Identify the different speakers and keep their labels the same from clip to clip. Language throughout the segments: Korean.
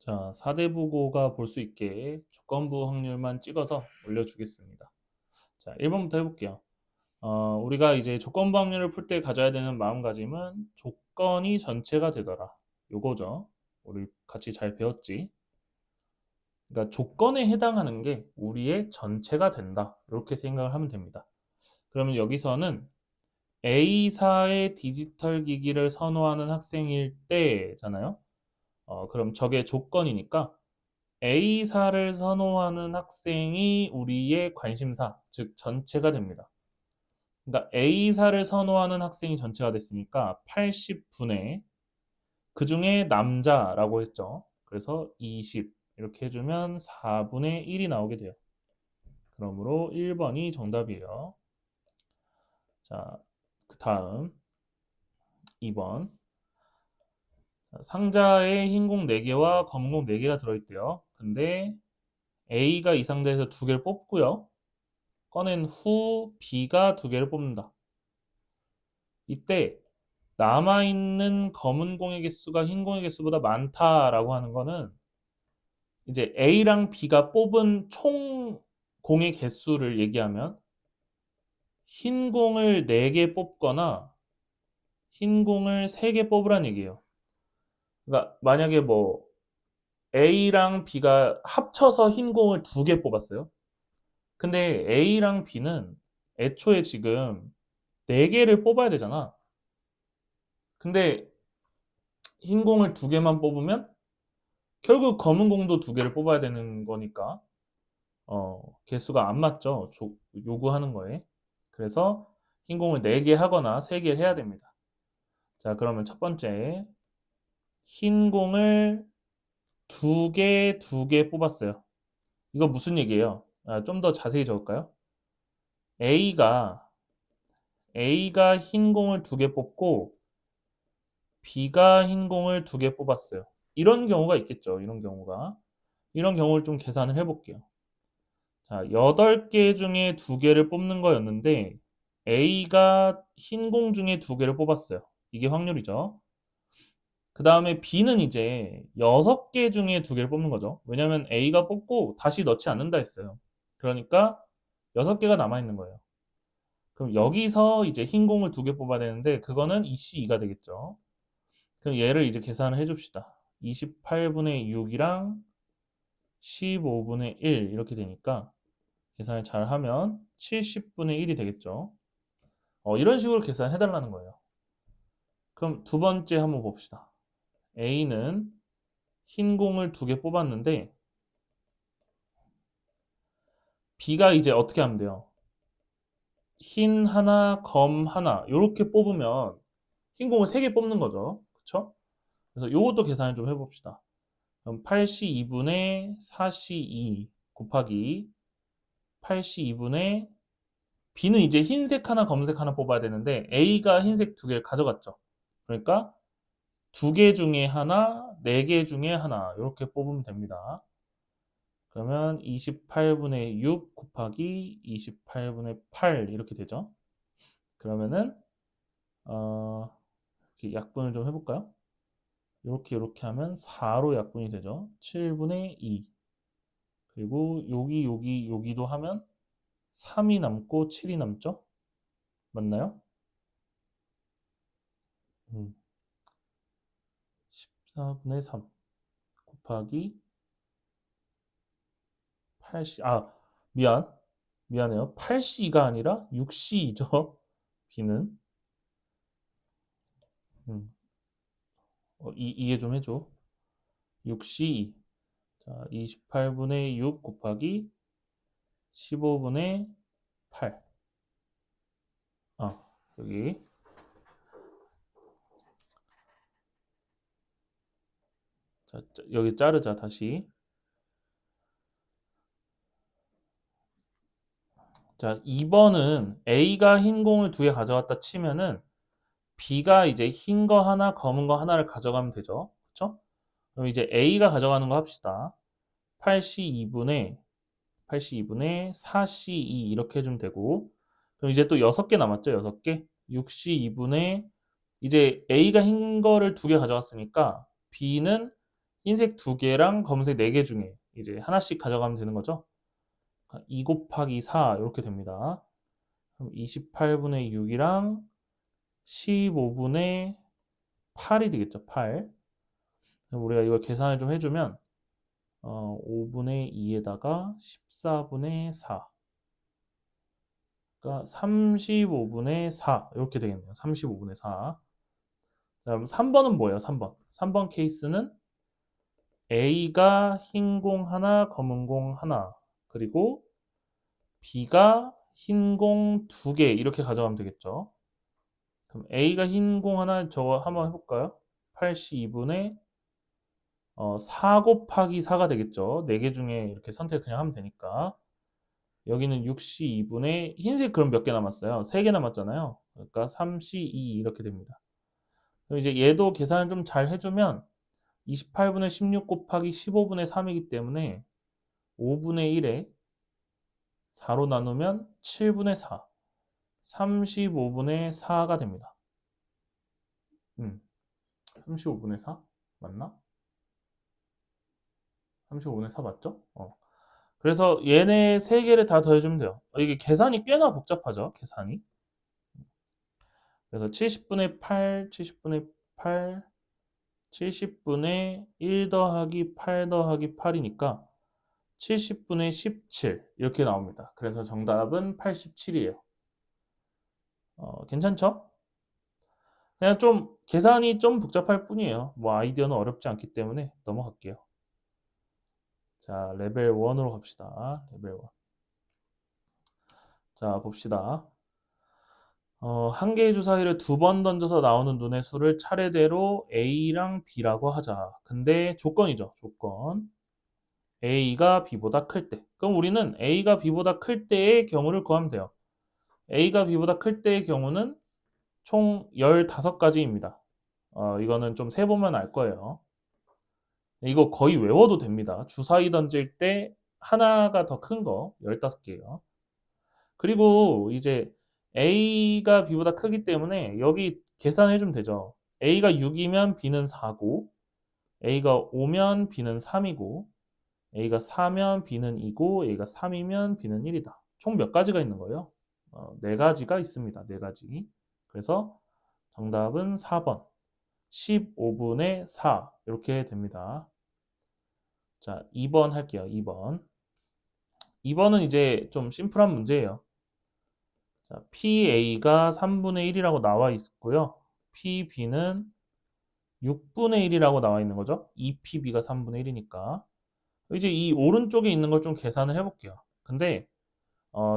Speaker 1: 자, 4대부고가 볼 수 있게 조건부 확률만 찍어서 올려주겠습니다. 자, 1번부터 해볼게요. 우리가 이제 조건부 확률을 풀 때 가져야 되는 마음가짐은 조건이 전체가 되더라. 요거죠. 우리 같이 잘 배웠지? 그러니까 조건에 해당하는 게 우리의 전체가 된다. 이렇게 생각을 하면 됩니다. 그러면 여기서는 A사의 디지털 기기를 선호하는 학생일 때잖아요. 그럼 저게 조건이니까 A사를 선호하는 학생이 우리의 관심사, 즉 전체가 됩니다. 그러니까 A사를 선호하는 학생이 전체가 됐으니까 80분의 그 중에 남자라고 했죠. 그래서 20 이렇게 해주면 4분의 1이 나오게 돼요. 그러므로 1번이 정답이에요. 자, 그 다음 2번. 상자에 흰공 4개와 검은공 4개가 들어있대요. 근데 A가 이 상자에서 2개를 뽑고요. 꺼낸 후 B가 2개를 뽑는다. 이때 남아있는 검은 공의 개수가 흰 공의 개수보다 많다라고 하는 거는 이제 A랑 B가 뽑은 총 공의 개수를 얘기하면 흰 공을 4개 뽑거나 흰 공을 3개 뽑으란 얘기예요. 그러니까 만약에 뭐 A랑 B가 합쳐서 흰 공을 2개 뽑았어요. 근데 A랑 B는 애초에 지금 4개를 뽑아야 되잖아. 근데 흰 공을 2개만 뽑으면 결국 검은 공도 2개를 뽑아야 되는 거니까 개수가 안 맞죠. 요구하는 거에. 그래서 흰 공을 4개 하거나 3개 해야 됩니다. 자, 그러면 첫 번째 흰 공을 2개 뽑았어요. 이거 무슨 얘기예요? 좀 더 자세히 적을까요? A가 흰 공을 2개 뽑고 B가 흰 공을 2개 뽑았어요. 이런 경우가 있겠죠. 이런 경우가. 이런 경우를 좀 계산을 해볼게요. 자, 8개 중에 2개를 뽑는 거였는데 A가 흰 공 중에 2개를 뽑았어요. 이게 확률이죠. 그 다음에 B는 이제 6개 중에 2개를 뽑는 거죠. 왜냐면 A가 뽑고 다시 넣지 않는다 했어요. 그러니까 6개가 남아있는 거예요. 그럼 여기서 이제 흰 공을 2개 뽑아야 되는데 그거는 EC2가 되겠죠. 그럼 얘를 이제 계산을 해줍시다. 28분의 6이랑 15분의 1 이렇게 되니까 계산을 잘 하면 70분의 1이 되겠죠. 이런 식으로 계산해달라는 거예요. 그럼 두 번째 한번 봅시다. A는 흰 공을 2개 뽑았는데 B가 이제 어떻게 하면 돼요? 흰 하나, 검 하나 이렇게 뽑으면 흰 공을 3개 뽑는 거죠. 그쵸? 그래서 요것도 계산을 좀 해봅시다. 그럼 82분의 42 곱하기 82분의 B는 이제 흰색 하나, 검은색 하나 뽑아야 되는데 A가 흰색 2개를 가져갔죠. 그러니까 2개 중에 하나, 4개 중에 하나 이렇게 뽑으면 됩니다. 그러면 28분의 6 곱하기 28분의 8 이렇게 되죠. 그러면은 이렇게 약분을 좀 해볼까요? 이렇게 하면 4로 약분이 되죠. 7분의 2 그리고 여기도 하면 3이 남고 7이 남죠? 맞나요? 14분의 3 곱하기 8C 미안해요. 8C가 아니라 6C이죠. B는 이해 좀 해줘. 6C 자 28분의 6 곱하기 15분의 8 여기 자, 여기 자르자 다시. 자 2번은 A가 흰 공을 2개 가져갔다 치면은 B가 이제 흰 거 하나 검은 거 하나를 가져가면 되죠. 그쵸? 그럼 이제 A가 가져가는 거 합시다. 82분의 4C2 이렇게 해주면 되고 그럼 이제 또 6개 남았죠. 6개 6C2분의 이제 A가 흰 거를 2개 가져갔으니까 B는 흰색 2개랑 검은색 4개 중에 이제 하나씩 가져가면 되는 거죠. 2 곱하기 4 이렇게 됩니다. 그럼 28분의 6이랑 15분의 8이 되겠죠. 8. 그럼 우리가 이걸 계산을 좀 해주면 5분의 2에다가 14분의 4. 그러니까 35분의 4 이렇게 되겠네요. 35분의 4. 자, 그럼 3번은 뭐예요? 3번. 3번 케이스는 A가 흰 공 하나, 검은 공 하나, 그리고 B가 흰 공 2개 이렇게 가져가면 되겠죠. 그럼 A가 흰 공 하나 저거 한번 해볼까요? 82분의 4 곱하기 4가 되겠죠. 4개 중에 이렇게 선택 그냥 하면 되니까. 여기는 62분의 흰색 그럼 몇 개 남았어요? 3개 남았잖아요. 그러니까 3C2 이렇게 됩니다. 그럼 이제 얘도 계산을 좀 잘 해주면 28분의 16 곱하기 15분의 3이기 때문에 5분의 1에 4로 나누면 7분의 4, 35분의 4가 됩니다. 35분의 4 맞나? 35분의 4 맞죠? 그래서 얘네 3개를 다 더해주면 돼요. 이게 계산이 꽤나 복잡하죠, 계산이. 그래서 70분의 8, 70분의 8, 70분의 1 더하기 8 더하기 8이니까 70분의 17 이렇게 나옵니다. 그래서 정답은 87이에요. 괜찮죠? 그냥 좀 계산이 좀 복잡할 뿐이에요. 뭐 아이디어는 어렵지 않기 때문에 넘어갈게요. 자, 레벨 1으로 갑시다. 레벨 1. 자, 봅시다. 한 개의 주사위를 2번 던져서 나오는 눈의 수를 차례대로 A랑 B라고 하자. 근데 조건이죠. 조건. A가 B보다 클 때. 그럼 우리는 A가 B보다 클 때의 경우를 구하면 돼요. A가 B보다 클 때의 경우는 총 15가지입니다. 이거는 좀 세보면 알 거예요. 이거 거의 외워도 됩니다. 주사위 던질 때 하나가 더 큰 거 15개요. 그리고 이제 A가 B보다 크기 때문에 여기 계산해주면 되죠. A가 6이면 B는 4고 A가 5면 B는 3이고 A가 4면 B는 2고 A가 3이면 B는 1이다. 총 몇 가지가 있는 거예요? 4가지가 있습니다. 4가지. 그래서 정답은 4번. 15분의 4 이렇게 됩니다. 자, 2번 할게요. 2번. 2번은 이제 좀 심플한 문제예요. 자, PA가 3분의 1이라고 나와 있고요. PB는 6분의 1이라고 나와 있는 거죠. 2PB가 3분의 1이니까. 이제 이 오른쪽에 있는 걸 좀 계산을 해볼게요. 근데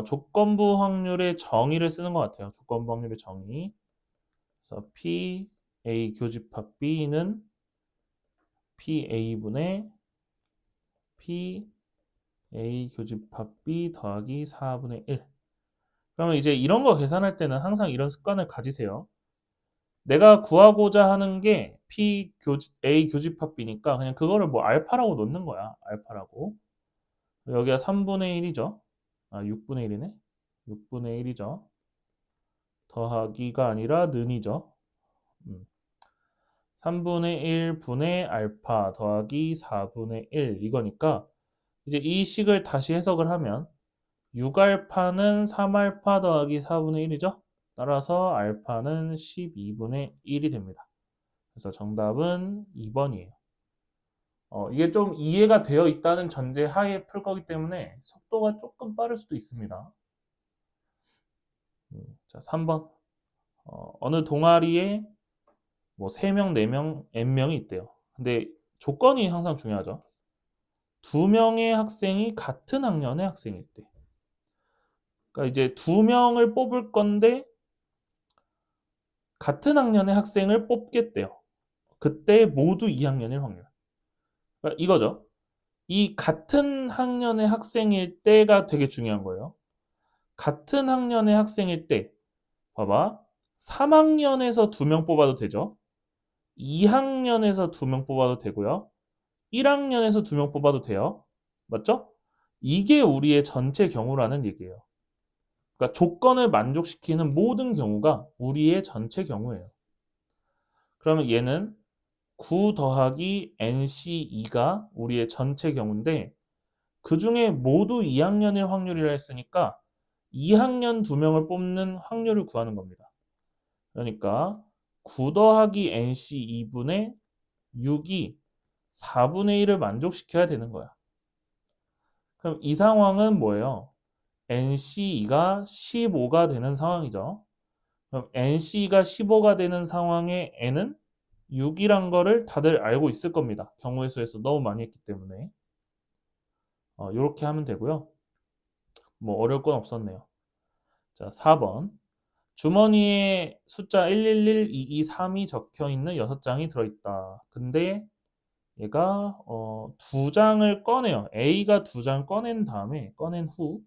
Speaker 1: 조건부 확률의 정의를 쓰는 것 같아요. 조건부 확률의 정의. 그래서 PA 교집합 B는 PA분의 PA 교집합 B 더하기 4분의 1. 그러면 이제 이런 거 계산할 때는 항상 이런 습관을 가지세요. 내가 구하고자 하는 게 A 교집합 B니까 그냥 그거를 뭐 알파라고 놓는 거야. 알파라고. 여기가 3분의 1이죠. 6분의 1이네. 6분의 1이죠. 더하기가 아니라 는이죠. 3분의 1분의 알파 더하기 4분의 1 이거니까 이제 이 식을 다시 해석을 하면 6알파는 3알파 더하기 4분의 1이죠. 따라서 알파는 12분의 1이 됩니다. 그래서 정답은 2번이에요. 이게 좀 이해가 되어 있다는 전제 하에 풀 거기 때문에 속도가 조금 빠를 수도 있습니다. 자, 3번. 어느 동아리에 뭐 3명, 4명, N명이 있대요. 근데 조건이 항상 중요하죠. 2명의 학생이 같은 학년의 학생일 때. 그러니까 이제 2명을 뽑을 건데 같은 학년의 학생을 뽑겠대요. 그때 모두 2학년일 확률. 그러니까 이거죠. 이 같은 학년의 학생일 때가 되게 중요한 거예요. 같은 학년의 학생일 때 봐봐. 3학년에서 2명 뽑아도 되죠. 2학년에서 2명 뽑아도 되고요. 1학년에서 2명 뽑아도 돼요. 맞죠? 이게 우리의 전체 경우라는 얘기예요. 그러니까 조건을 만족시키는 모든 경우가 우리의 전체 경우예요. 그러면 얘는 9 더하기 NC2가 우리의 전체 경우인데 그 중에 모두 2학년일 확률이라 했으니까 2학년 2명을 뽑는 확률을 구하는 겁니다. 그러니까 9 더하기 NC2분의 6이 4분의 1을 만족시켜야 되는 거야. 그럼 이 상황은 뭐예요? NC2가 15가 되는 상황이죠. 그럼 NC가 15가 되는 상황의 N은 6이란 거를 다들 알고 있을 겁니다. 경우의 수에서 너무 많이 했기 때문에. 이렇게 하면 되고요. 뭐 어려울 건 없었네요. 자, 4번. 주머니에 숫자 111, 223이 적혀 있는 6장이 들어있다. 근데 얘가 2장을 꺼내요. A가 2장 꺼낸 후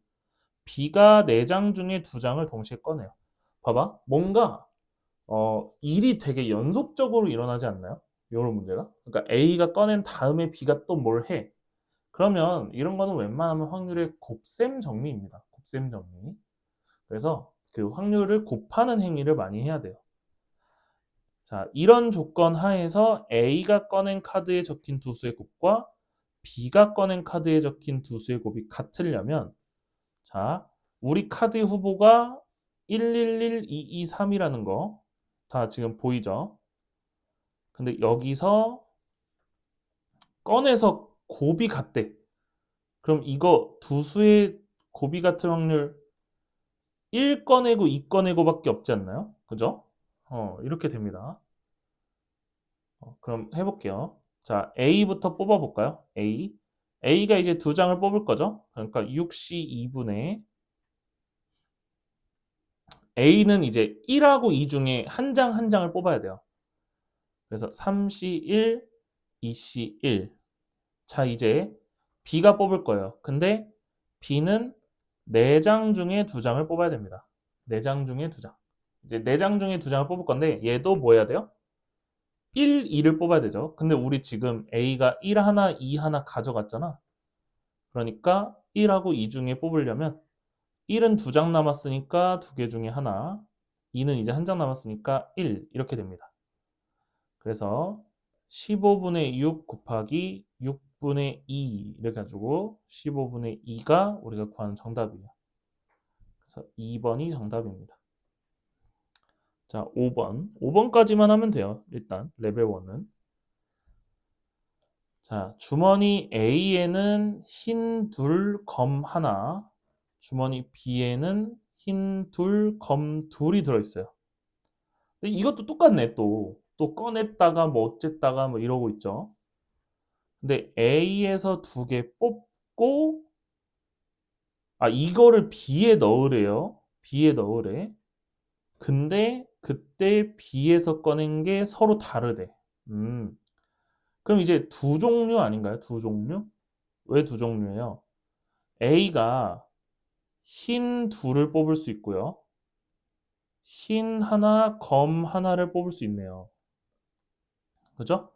Speaker 1: B가 4장 중에 2장을 동시에 꺼내요. 봐봐. 뭔가 일이 되게 연속적으로 일어나지 않나요? 이런 문제가. 그러니까 A가 꺼낸 다음에 B가 또 뭘 해. 그러면 이런 거는 웬만하면 확률의 곱셈 정리입니다. 곱셈 정리. 그래서 그 확률을 곱하는 행위를 많이 해야 돼요. 자, 이런 조건 하에서 A가 꺼낸 카드에 적힌 두 수의 곱과 B가 꺼낸 카드에 적힌 두 수의 곱이 같으려면 자, 우리 카드 후보가 111, 223이라는 거 다 지금 보이죠? 근데 여기서 꺼내서 곱이 같대. 그럼 이거 두 수의 곱이 같은 확률 1 꺼내고 2 꺼내고 밖에 없지 않나요? 그죠? 이렇게 됩니다. 그럼 해볼게요. 자, A부터 뽑아볼까요? A. A가 이제 2장을 뽑을 거죠? 그러니까 6C 2분의 A는 이제 1하고 2 중에 한 장을 뽑아야 돼요. 그래서 3C 1, 2C 1. 자, 이제 B가 뽑을 거예요. 근데 B는 4장 중에 2장을 뽑아야 됩니다. 4장 중에 2장. 이제 4장 중에 2장을 뽑을 건데 얘도 뭐 해야 돼요? 1, 2를 뽑아야 되죠. 근데 우리 지금 A가 1 하나, 2 하나 가져갔잖아. 그러니까 1하고 2 중에 뽑으려면 1은 2장 남았으니까 2개 중에 하나, 2는 이제 한 장 남았으니까 1 이렇게 됩니다. 그래서 15분의 6 곱하기 6분의 2 이렇게 가지고 15분의 2가 우리가 구하는 정답이에요. 그래서 2번이 정답입니다. 자, 5번. 5번까지만 하면 돼요. 일단 레벨 1은. 자, 주머니 A에는 흰 둘, 검 하나, 주머니 B에는 흰 둘, 검 둘이 들어있어요. 근데 이것도 똑같네, 또. 또 꺼냈다가 뭐 어쨌다가 뭐 이러고 있죠. 근데 A에서 2개 뽑고, 이거를 B에 넣으래요. B에 넣으래. 근데 그때 B에서 꺼낸 게 서로 다르대. 그럼 이제 두 종류 아닌가요? 두 종류? 왜 두 종류예요? A가 흰 둘을 뽑을 수 있고요. 흰 하나, 검 하나를 뽑을 수 있네요. 그죠?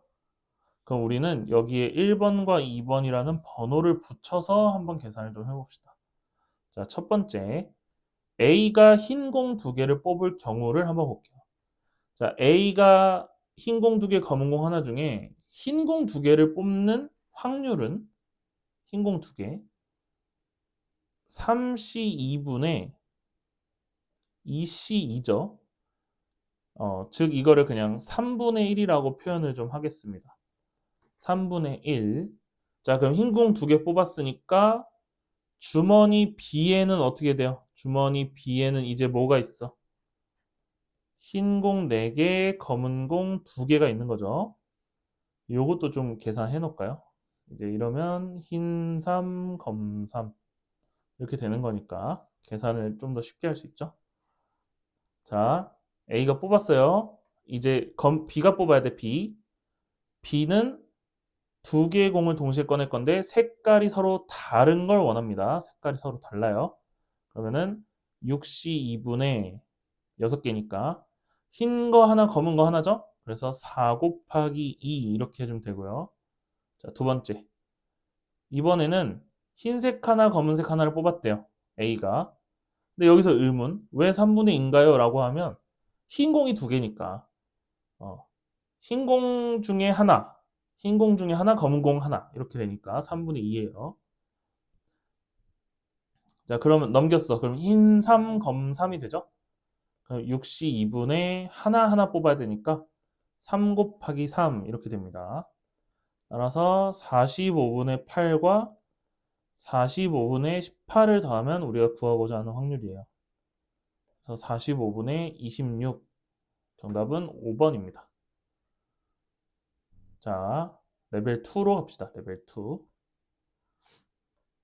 Speaker 1: 그럼 우리는 여기에 1번과 2번이라는 번호를 붙여서 한번 계산을 좀 해봅시다. 자, 첫 번째. A가 흰 공 2개를 뽑을 경우를 한번 볼게요. 자, A가 흰 공 2개, 검은 공 하나 중에 흰 공 2개를 뽑는 확률은 흰 공 2개 3C2분의 2C2죠. 즉 이거를 그냥 3분의 1이라고 표현을 좀 하겠습니다. 3분의 1. 자, 그럼 흰 공 2개 뽑았으니까 주머니 B에는 어떻게 돼요? 주머니 B에는 이제 뭐가 있어? 흰 공 4개, 검은 공 2개가 있는 거죠. 요것도 좀 계산해 놓을까요? 이제 이러면 흰 3, 검 3 이렇게 되는 거니까 계산을 좀 더 쉽게 할 수 있죠. 자, A가 뽑았어요. 이제 B가 뽑아야 돼, B. B는 2개의 공을 동시에 꺼낼 건데 색깔이 서로 다른 걸 원합니다. 색깔이 서로 달라요. 그러면은 6C2분의 6개니까 흰 거 하나, 검은 거 하나죠? 그래서 4 곱하기 2 이렇게 해주면 되고요. 자, 두 번째. 이번에는 흰색 하나, 검은색 하나를 뽑았대요. A가. 근데 여기서 의문. 왜 3분의 2인가요? 라고 하면 흰 공이 2개니까 흰 공 중에 하나, 흰 공 중에 하나, 검은 공 하나 이렇게 되니까 3분의 2예요. 자, 그러면 넘겼어. 그럼 흰 3, 검 3이 되죠? 그럼 6시 2분의 하나 뽑아야 되니까 3 곱하기 3 이렇게 됩니다. 따라서 45분의 8과 45분의 18을 더하면 우리가 구하고자 하는 확률이에요. 그래서 45분의 26. 정답은 5번입니다. 자, 레벨 2로 갑시다. 레벨 2.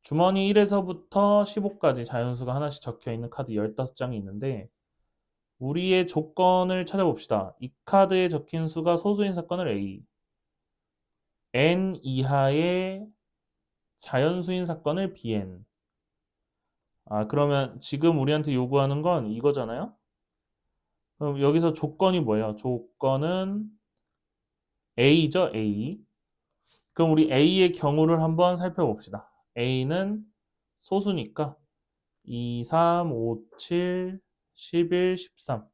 Speaker 1: 주머니 1에서부터 15까지 자연수가 하나씩 적혀 있는 카드 15장이 있는데 우리의 조건을 찾아봅시다. 이 카드에 적힌 수가 소수인 사건을 A, n 이하의 자연수인 사건을 Bn. 그러면 지금 우리한테 요구하는 건 이거잖아요? 그럼 여기서 조건이 뭐예요? 조건은 A죠, A. 그럼 우리 A의 경우를 한번 살펴봅시다. A는 소수니까 2, 3, 5, 7, 11, 13.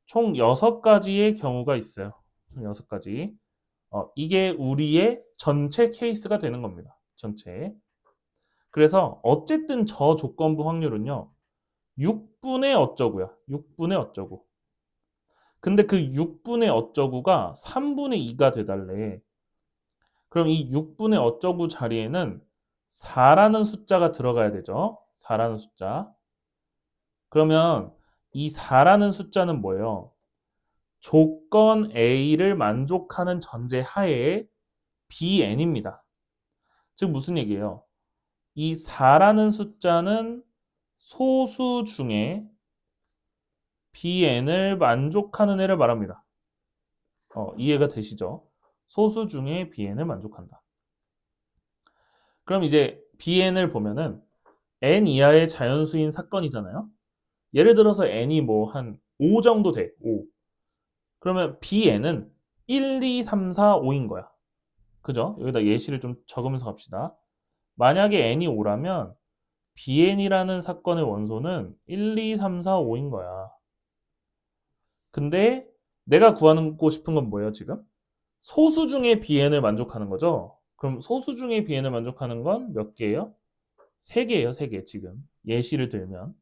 Speaker 1: 총 6가지의 경우가 있어요. 총 6가지. 이게 우리의 전체 케이스가 되는 겁니다. 전체. 그래서 어쨌든 저 조건부 확률은요. 6분의 어쩌구야. 6분의 어쩌구. 근데 그 6분의 어쩌구가 3분의 2가 돼달래. 그럼 이 6분의 어쩌구 자리에는 4라는 숫자가 들어가야 되죠. 4라는 숫자. 그러면 이 4라는 숫자는 뭐예요? 조건 A를 만족하는 전제 하에 Bn입니다. 즉 무슨 얘기예요? 이 4라는 숫자는 소수 중에 Bn을 만족하는 애를 말합니다. 이해가 되시죠? 소수 중에 Bn을 만족한다. 그럼 이제 Bn을 보면은 n 이하의 자연수인 사건이잖아요. 예를 들어서 n이 뭐 한 5 정도 돼. 5. 그러면 Bn은 1, 2, 3, 4, 5인 거야. 그죠? 여기다 예시를 좀 적으면서 갑시다. 만약에 n이 5라면 Bn이라는 사건의 원소는 1, 2, 3, 4, 5인 거야. 근데 내가 구하고 싶은 건 뭐예요, 지금? 소수 중에 Bn을 만족하는 거죠? 그럼 소수 중에 Bn을 만족하는 건 몇 개예요? 3개예요, 3개 지금. 예시를 들면.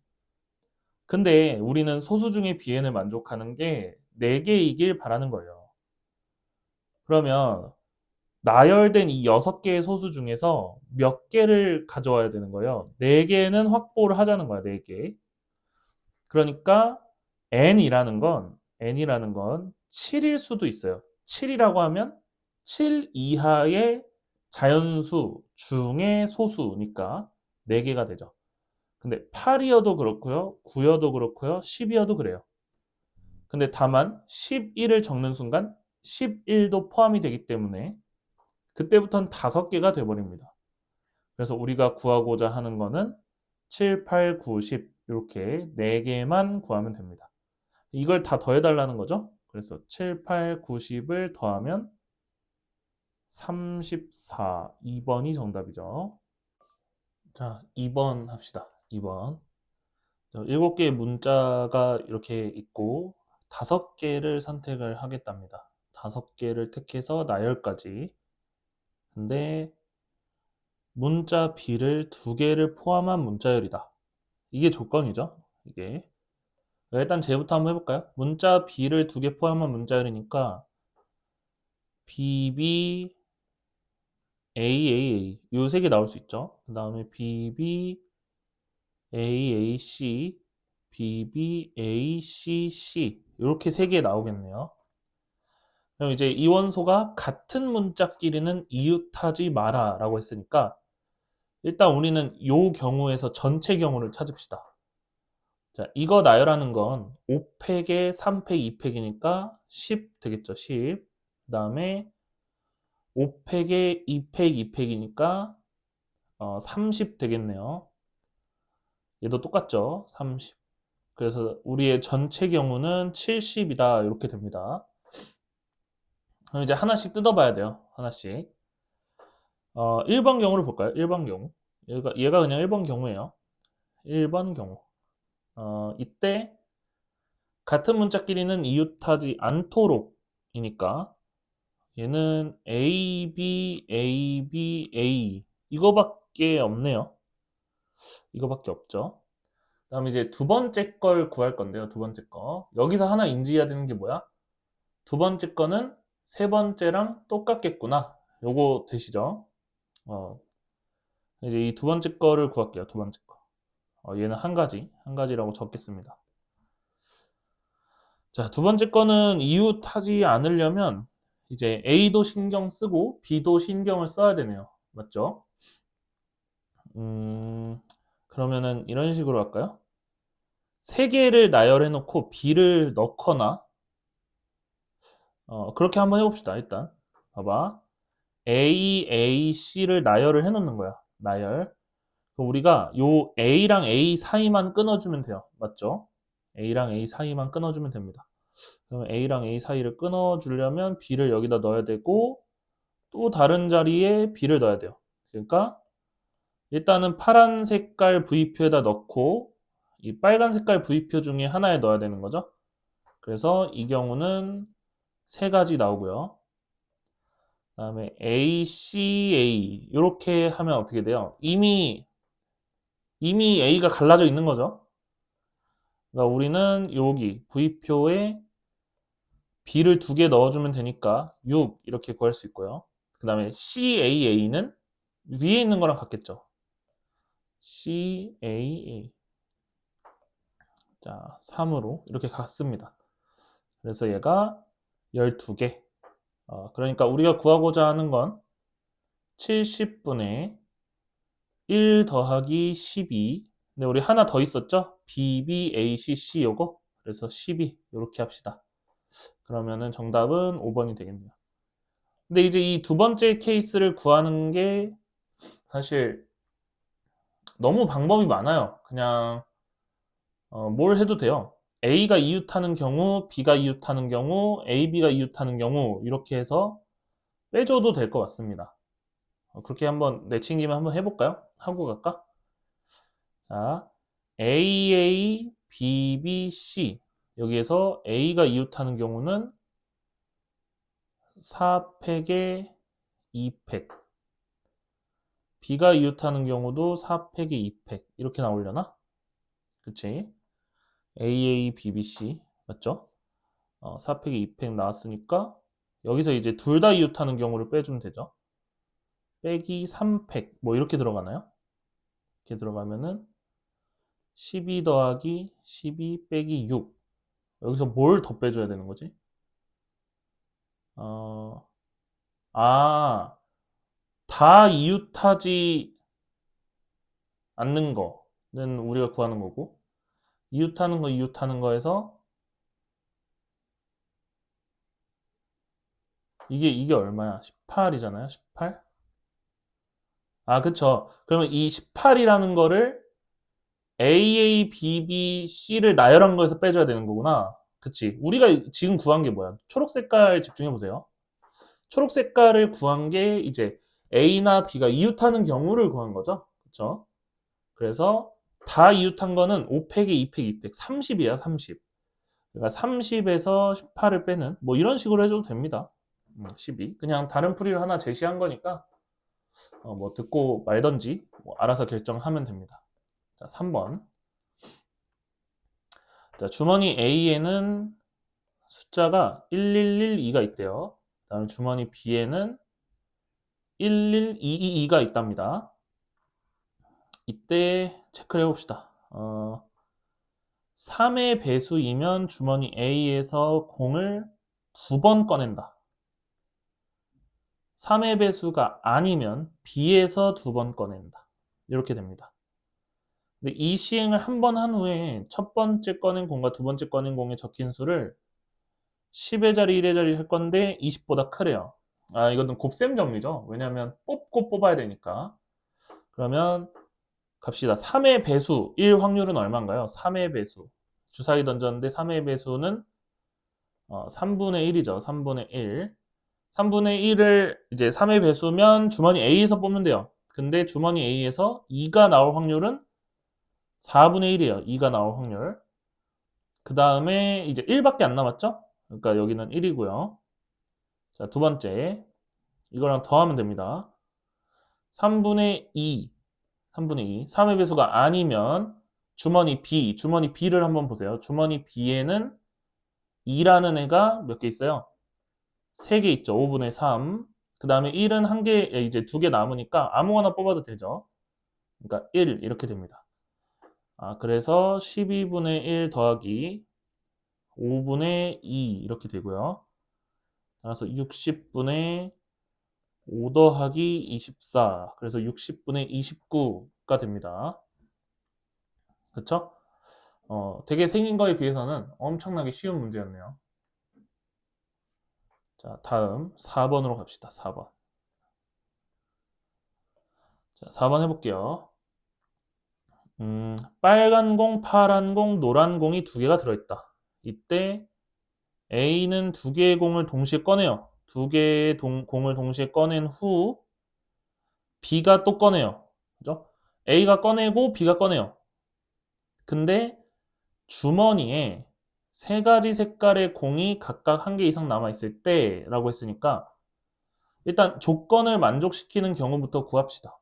Speaker 1: 근데 우리는 소수 중에 Bn을 만족하는 게 4개이길 바라는 거예요. 그러면 나열된 이 6개의 소수 중에서 몇 개를 가져와야 되는 거예요? 4개는 확보를 하자는 거야, 4개. 그러니까 n이라는 건 7일 수도 있어요. 7이라고 하면 7 이하의 자연수 중에 소수니까 4개가 되죠. 근데 8이어도 그렇고요. 9여도 그렇고요. 10이어도 그래요. 근데 다만 11을 적는 순간 11도 포함이 되기 때문에 그때부터는 5개가 돼버립니다. 그래서 우리가 구하고자 하는 거는 7, 8, 9, 10 이렇게 4개만 구하면 됩니다. 이걸 다 더해달라는 거죠. 그래서 7, 8, 9, 10을 더하면 34, 2번이 정답이죠. 자, 2번 합시다. 2번. 7개의 문자가 이렇게 있고 5개를 선택을 하겠답니다. 5개를 택해서 나열까지. 근데 문자 B를 2개를 포함한 문자열이다. 이게 조건이죠. 이게. 일단 쟤부터 한번 해볼까요? 문자 B를 2개 포함한 문자열이니까 BB, AAA 요 3개 나올 수 있죠. 그 다음에 BB, AAC, BBACC 이렇게 3개 나오겠네요. 그럼 이제 이 원소가 같은 문자끼리는 이웃하지 마라 라고 했으니까 일단 우리는 요 경우에서 전체 경우를 찾읍시다. 자, 이거 나열하는 건 5팩에 3팩, 2팩이니까 10 되겠죠. 10. 그 다음에 5팩에 2팩, 2팩이니까 30 되겠네요. 얘도 똑같죠. 30. 그래서 우리의 전체 경우는 70이다. 이렇게 됩니다. 그럼 이제 하나씩 뜯어봐야 돼요. 하나씩. 1번 경우를 볼까요? 1번 경우. 얘가 그냥 1번 경우예요. 1번 경우. 이때 같은 문자끼리는 이웃하지 않도록이니까 얘는 A, B, A, B, A 이거밖에 없네요. 이거밖에 없죠. 그다음 이제 두 번째 걸 구할 건데요. 두 번째 거. 여기서 하나 인지해야 되는 게 뭐야? 두 번째 거는 세 번째랑 똑같겠구나. 요거 되시죠? 이제 이 두 번째 거를 구할게요. 두 번째 거. 얘는 한 가지라고 적겠습니다. 자, 두 번째 거는 이웃하지 않으려면 이제 A도 신경 쓰고 B도 신경을 써야 되네요. 맞죠? 그러면은 이런 식으로 할까요? 세 개를 나열해 놓고 B를 넣거나 그렇게 한번 해봅시다. 일단 봐봐. A, A, C를 나열을 해놓는 거야. 나열. 그럼 우리가 요 A랑 A 사이만 끊어주면 돼요. 맞죠? A랑 A 사이만 끊어주면 됩니다. 그럼 A랑 A 사이를 끊어주려면 B를 여기다 넣어야 되고 또 다른 자리에 B를 넣어야 돼요. 그러니까 일단은 파란 색깔 V표에다 넣고 이 빨간 색깔 V표 중에 하나에 넣어야 되는 거죠. 그래서 이 경우는 세 가지 나오고요. 그다음에 ACA 이렇게 하면 어떻게 돼요? 이미 A가 갈라져 있는 거죠. 그러니까 우리는 여기 V표에 B를 두 개 넣어주면 되니까 6 이렇게 구할 수 있고요. 그 다음에 CAA는 위에 있는 거랑 같겠죠. CAA. 자, 3으로 이렇게 갔습니다. 그래서 얘가 12개. 그러니까 우리가 구하고자 하는 건 70분의 1 더하기 12. 근데 우리 하나 더 있었죠? BBACC 요거. 그래서 12 이렇게 합시다. 그러면은 정답은 5번이 되겠네요. 근데 이제 이 두 번째 케이스를 구하는 게 사실 너무 방법이 많아요. 그냥 뭘 해도 돼요. A가 이웃하는 경우, B가 이웃하는 경우, AB가 이웃하는 경우 이렇게 해서 빼줘도 될 것 같습니다. 그렇게 한번 내친 김에 한번 해볼까요? 하고 갈까? 자, AA, BB, C 여기에서 A가 이웃하는 경우는 4팩에 2팩 B가 이웃하는 경우도 4팩에 2팩 이렇게 나오려나? 그치? AA, BBC 맞죠? 4팩에 2팩 나왔으니까 여기서 이제 둘 다 이웃하는 경우를 빼주면 되죠. 빼기 3팩 뭐 이렇게 들어가나요? 이렇게 들어가면은 12 더하기 12 빼기 6 여기서 뭘 더 빼줘야 되는 거지? 어, 아, 다 이웃하지 않는 거는 우리가 구하는 거고 이웃하는 거에서 이게 얼마야? 18이잖아요. 18? 그쵸. 그러면 이 18이라는 거를 AA, BB, C를 나열한 거에서 빼줘야 되는 거구나. 그치. 우리가 지금 구한 게 뭐야? 초록 색깔 집중해 보세요. 초록 색깔을 구한 게 이제 A나 B가 이웃하는 경우를 구한 거죠. 그쵸? 그래서 다 이웃한 거는 5팩에 2팩, 2팩, 30이야, 30. 그러니까 30에서 18을 빼는 뭐 이런 식으로 해줘도 됩니다. 12. 그냥 다른 풀이를 하나 제시한 거니까 뭐 듣고 말던지 뭐 알아서 결정하면 됩니다. 자, 3번. 자, 주머니 A에는 숫자가 1112가 있대요. 다음 주머니 B에는 11222가 있답니다. 이때 체크를 해봅시다. 3의 배수이면 주머니 A에서 공을 두 번 꺼낸다. 3의 배수가 아니면 B에서 두 번 꺼낸다. 이렇게 됩니다. 근데 이 시행을 한 번 한 후에 첫 번째 꺼낸 공과 두 번째 꺼낸 공에 적힌 수를 10의 자리, 1의 자리 할 건데 20보다 크래요. 이거는 곱셈 정리죠. 왜냐하면 뽑고 뽑아야 되니까. 그러면 갑시다. 3의 배수, 1 확률은 얼마인가요? 3의 배수. 주사위 던졌는데 3의 배수는 3분의 1이죠. 3분의 1. 3분의 1을 이제 3의 배수면 주머니 A에서 뽑으면 돼요. 근데 주머니 A에서 2가 나올 확률은 4분의 1이에요. 2가 나올 확률. 그 다음에 이제 1밖에 안 남았죠? 그러니까 여기는 1이고요. 자, 두 번째. 이거랑 더하면 됩니다. 3분의 2. 3분의 2. 3의 배수가 아니면 주머니 B를 한번 보세요. 주머니 B에는 2라는 애가 몇 개 있어요? 3개 있죠. 5분의 3. 그 다음에 1은 한 개, 이제 두 개 남으니까 아무거나 뽑아도 되죠. 그러니까 1 이렇게 됩니다. 그래서 12분의 1 더하기 5분의 2 이렇게 되고요. 따라서 60분의 5 더하기 24. 그래서 60분의 29가 됩니다. 그쵸? 되게 생긴 거에 비해서는 엄청나게 쉬운 문제였네요. 자, 다음 4번으로 갑시다. 4번. 자, 4번 해볼게요. 빨간 공, 파란 공, 노란 공이 두 개가 들어있다. 이때 A는 두 개의 공을 동시에 꺼내요. 두 개의 공을 동시에 꺼낸 후 B가 또 꺼내요. 그죠? A가 꺼내고 B가 꺼내요. 근데 주머니에 세 가지 색깔의 공이 각각 한 개 이상 남아있을 때 라고 했으니까 일단 조건을 만족시키는 경우부터 구합시다.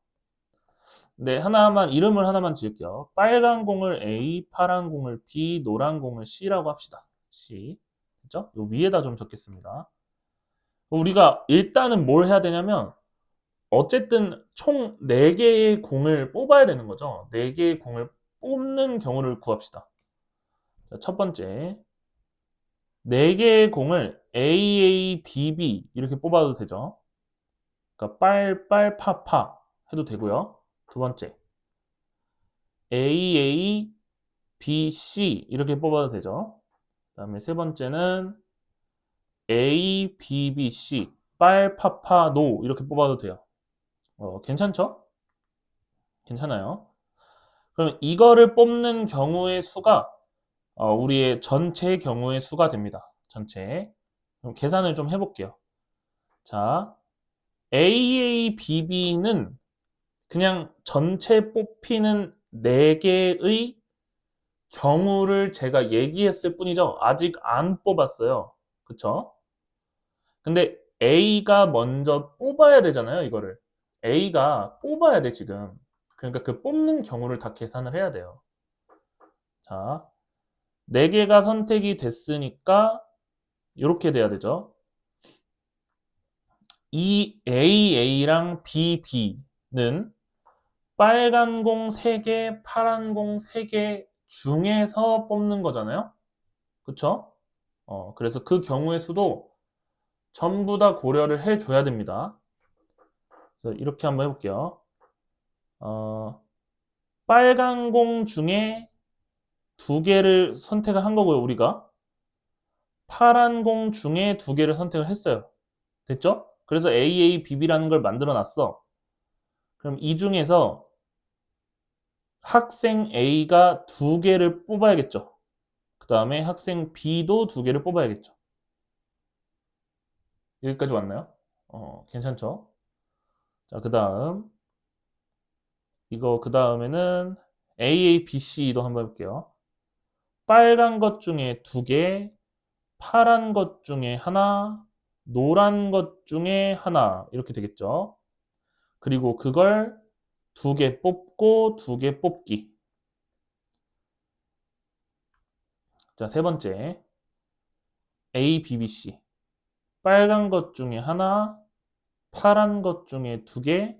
Speaker 1: 네, 이름을 하나만 지을게요. 빨간 공을 A, 파란 공을 B, 노란 공을 C라고 합시다. C. 그죠? 요 위에다 좀 적겠습니다. 우리가 일단은 뭘 해야 되냐면 어쨌든 총 4개의 공을 뽑아야 되는 거죠. 4개의 공을 뽑는 경우를 구합시다. 자, 첫 번째. 4개의 공을 AA, BB 이렇게 뽑아도 되죠. 그러니까 빨, 파 해도 되고요. 두 번째. AA, BC 이렇게 뽑아도 되죠. 그 다음에 세 번째는 A, B, B, C 빨, 파, 노 이렇게 뽑아도 돼요. 괜찮죠? 괜찮아요. 그럼 이거를 뽑는 경우의 수가 우리의 전체 경우의 수가 됩니다. 전체. 그럼 계산을 좀 해볼게요. 자, AABB는 그냥 전체 뽑히는 4개의 경우를 제가 얘기했을 뿐이죠. 아직 안 뽑았어요. 그쵸? 근데 A가 먼저 뽑아야 되잖아요, 이거를. A가 뽑아야 돼, 지금. 그러니까 그 뽑는 경우를 다 계산을 해야 돼요. 자, 4개가 선택이 됐으니까 이렇게 돼야 되죠. 이 AA랑 BB는 빨간 공 3개, 파란 공 3개 중에서 뽑는 거잖아요. 그쵸? 그래서 그 경우의 수도 전부 다 고려를 해줘야 됩니다. 그래서 이렇게 한번 해볼게요. 빨간 공 중에 2개를 선택을 한 거고요, 우리가. 파란 공 중에 2개를 선택을 했어요. 됐죠? 그래서 AABB라는 걸 만들어 놨어. 그럼 이 중에서 학생 A가 2개를 뽑아야겠죠. 그 다음에 학생 B도 2개를 뽑아야겠죠. 여기까지 왔나요? 괜찮죠? 자, 그 다음에는 AABC도 한번 해볼게요. 빨간 것 중에 2개, 파란 것 중에 하나, 노란 것 중에 하나, 이렇게 되겠죠. 그리고 그걸 2개 뽑고 2개 뽑기. 자, 세 번째. A, B, B, C. 빨간 것 중에 하나, 파란 것 중에 2개,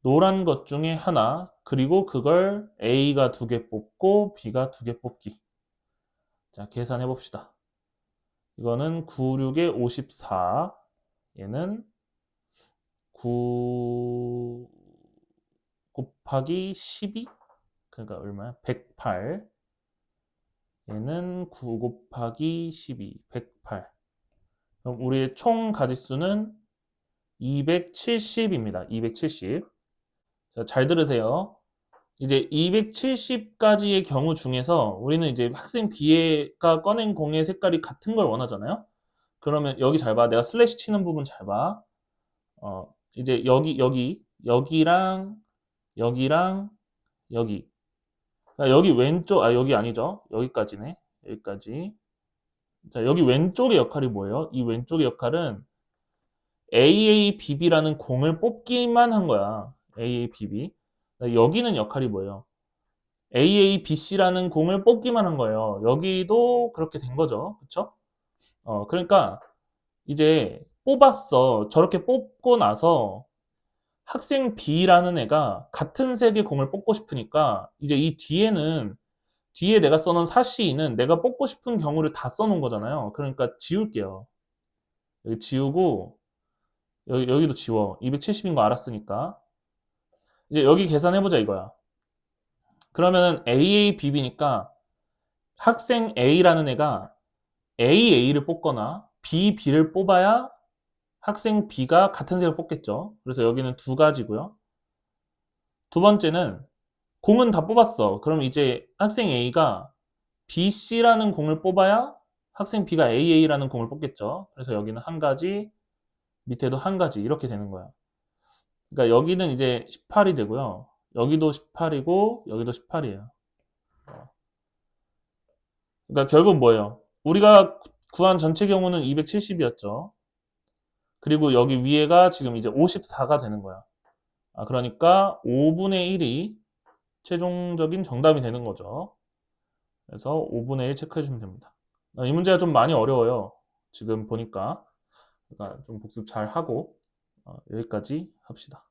Speaker 1: 노란 것 중에 하나, 그리고 그걸 A가 2개 뽑고 B가 2개 뽑기. 자, 계산해 봅시다. 이거는 9, 6에 54. 얘는 9 곱하기 12? 그러니까 얼마야? 108. 얘는 9 곱하기 12, 108. 그럼 우리의 총 가짓수는 270입니다. 270. 자, 잘 들으세요. 이제 270가지의 경우 중에서 우리는 이제 학생 B가 꺼낸 공의 색깔이 같은 걸 원하잖아요. 그러면 여기 잘 봐. 내가 슬래시 치는 부분 잘 봐. 이제 여기랑 여기랑 여기. 그러니까 여기 왼쪽, 여기 아니죠. 여기까지네. 여기까지. 자, 여기 왼쪽의 역할이 뭐예요? 이 왼쪽의 역할은 AABB라는 공을 뽑기만 한 거야. AABB. 여기는 역할이 뭐예요? AABC라는 공을 뽑기만 한 거예요. 여기도 그렇게 된 거죠. 그쵸? 그러니까 이제 뽑았어. 저렇게 뽑고 나서 학생 B라는 애가 같은 색의 공을 뽑고 싶으니까 이제 이 뒤에 내가 써놓은 사시는 내가 뽑고 싶은 경우를 다 써놓은 거잖아요. 그러니까 지울게요. 여기 지우고 여기도 지워. 270인 거 알았으니까. 이제 여기 계산해보자 이거야. 그러면 AABB니까 학생 A라는 애가 AA를 뽑거나 BB를 뽑아야 학생 B가 같은 색을 뽑겠죠. 그래서 여기는 두 가지고요. 두 번째는 공은 다 뽑았어. 그럼 이제 학생 A가 BC라는 공을 뽑아야 학생 B가 AA라는 공을 뽑겠죠. 그래서 여기는 한 가지, 밑에도 한 가지 이렇게 되는 거야. 그러니까 여기는 이제 18이 되고요. 여기도 18이고 여기도 18이에요. 그러니까 결국 뭐예요? 우리가 구한 전체 경우는 270이었죠. 그리고 여기 위에가 지금 이제 54가 되는 거야. 그러니까 5분의 1이 최종적인 정답이 되는 거죠. 그래서 5분의 1 체크해 주면 됩니다. 이 문제가 좀 많이 어려워요. 지금 보니까. 그러니까 좀 복습 잘 하고 여기까지 합시다.